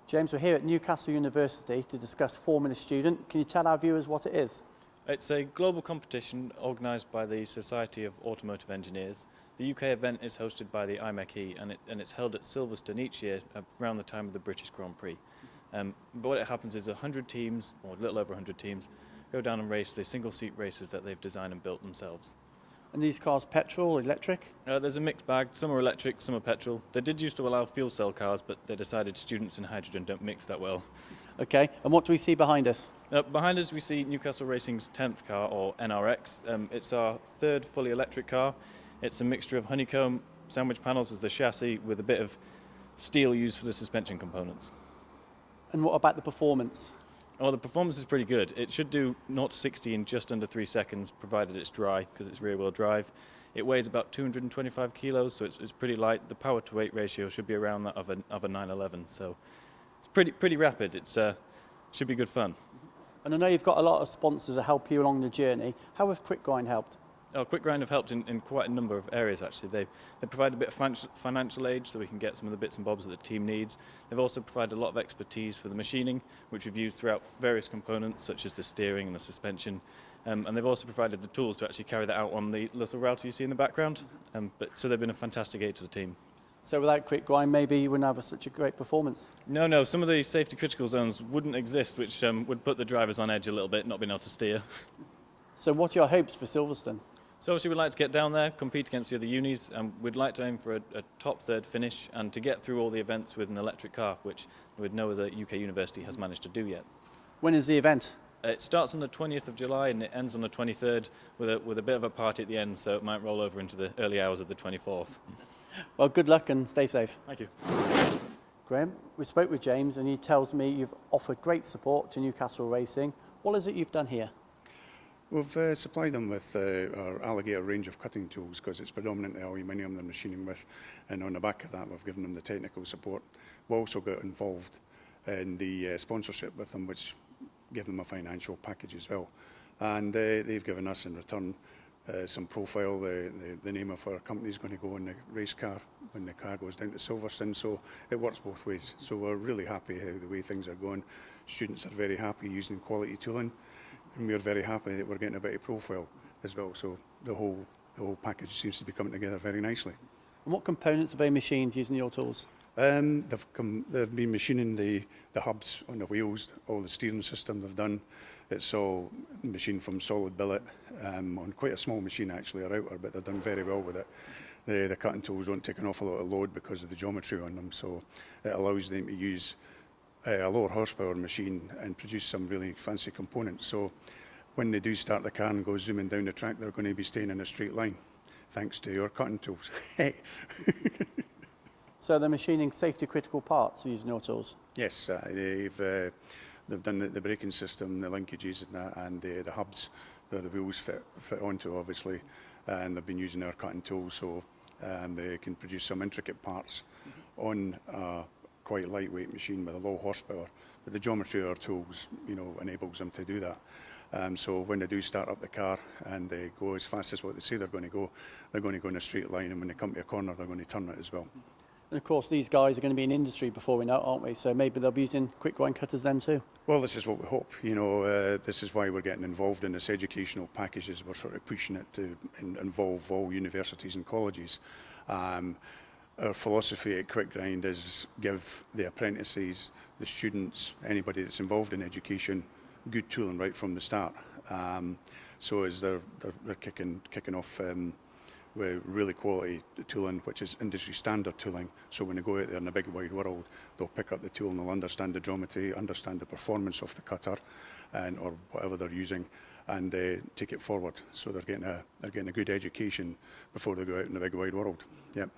James, we're here at Newcastle University to discuss Forming a Student. Can you tell our viewers what it is? It's a global competition organised by the Society of Automotive Engineers. The UK event is hosted by the IMechE and it's held at Silverstone each year around the time of the British Grand Prix. But what it happens is 100 teams, or a little over 100 teams, go down and race the single-seat races that they've designed and built themselves. And these cars petrol or electric? There's a mixed bag. Some are electric, some are petrol. They did used to allow fuel cell cars, but they decided students and hydrogen don't mix that well. Okay, and what do we see behind us? Behind us we see Newcastle Racing's 10th car, or NRX. It's our third fully electric car. It's a mixture of honeycomb sandwich panels as the chassis with a bit of steel used for the suspension components. And what about the performance? Oh, the performance is pretty good. It should do 0 to 60 in just under 3 seconds, provided it's dry, because it's rear-wheel drive. It weighs about 225 kilos, so it's pretty light. The power-to-weight ratio should be around that of a 911, so it's pretty rapid. It should be good fun. And I know you've got a lot of sponsors that help you along the journey. How have Quickgrind helped? Quickgrind have helped in quite a number of areas, actually. They provide a bit of financial aid so we can get some of the bits and bobs that the team needs. They've also provided a lot of expertise for the machining, which we've used throughout various components, such as the steering and the suspension. And they've also provided the tools to actually carry that out on the little router you see in the background. So they've been a fantastic aid to the team. So without Quickgrind, maybe you wouldn't have such a great performance? No, some of the safety critical zones wouldn't exist, which would put the drivers on edge a little bit, not being able to steer. So what are your hopes for Silverstone? So obviously we'd like to get down there, compete against the other unis, and we'd like to aim for a top third finish and to get through all the events with an electric car, which with no other UK university has managed to do yet. When is the event? It starts on the 20th of July and it ends on the 23rd with a bit of a party at the end, so it might roll over into the early hours of the 24th. Well, good luck and stay safe. Thank you. Graham, we spoke with James and he tells me you've offered great support to Newcastle Racing. What is it you've done here? We've supplied them with our alligator range of cutting tools because it's predominantly aluminium they're machining with, and on the back of that we've given them the technical support. We also got involved in the sponsorship with them, which gave them a financial package as well. And they've given us in return some profile. The name of our company is going to go in the race car when the car goes down to Silverstone, so it works both ways. So we're really happy how the way things are going. Students are very happy using quality tooling. And we're very happy that we're getting a bit of profile as well, so the whole package seems to be coming together very nicely. And what components have they machined using your tools? They've been machining the hubs on the wheels, all the steering system they've done. It's all machined from solid billet on quite a small machine actually, a router, but they've done very well with it. The cutting tools don't take an awful lot of load because of the geometry on them, so it allows them to use a lower horsepower machine and produce some really fancy components. So when they do start the car and go zooming down the track, they're going to be staying in a straight line, thanks to your cutting tools. So they're machining safety critical parts using your tools? Yes, they've done the braking system, the linkages and the hubs that the wheels fit onto, obviously, and they've been using our cutting tools so they can produce some intricate parts on quite lightweight machine with a low horsepower, but the geometry of our tools, enables them to do that. So when they do start up the car and they go as fast as what they say they're going to go in a straight line, and when they come to a corner, they're going to turn it as well. And of course, these guys are going to be in industry before we know it, aren't we? So maybe they'll be using Quickgrind cutters then too. Well, this is what we hope. This is why we're getting involved in this educational packages. We're sort of pushing it to involve all universities and colleges. Our philosophy at Quickgrind is give the apprentices, the students, anybody that's involved in education, good tooling right from the start. So as they're kicking off with really quality tooling, which is industry standard tooling. So when they go out there in the big wide world, they'll pick up the tool and they'll understand the geometry, understand the performance of the cutter, or whatever they're using, and take it forward. So they're getting a good education before they go out in the big wide world. Yep.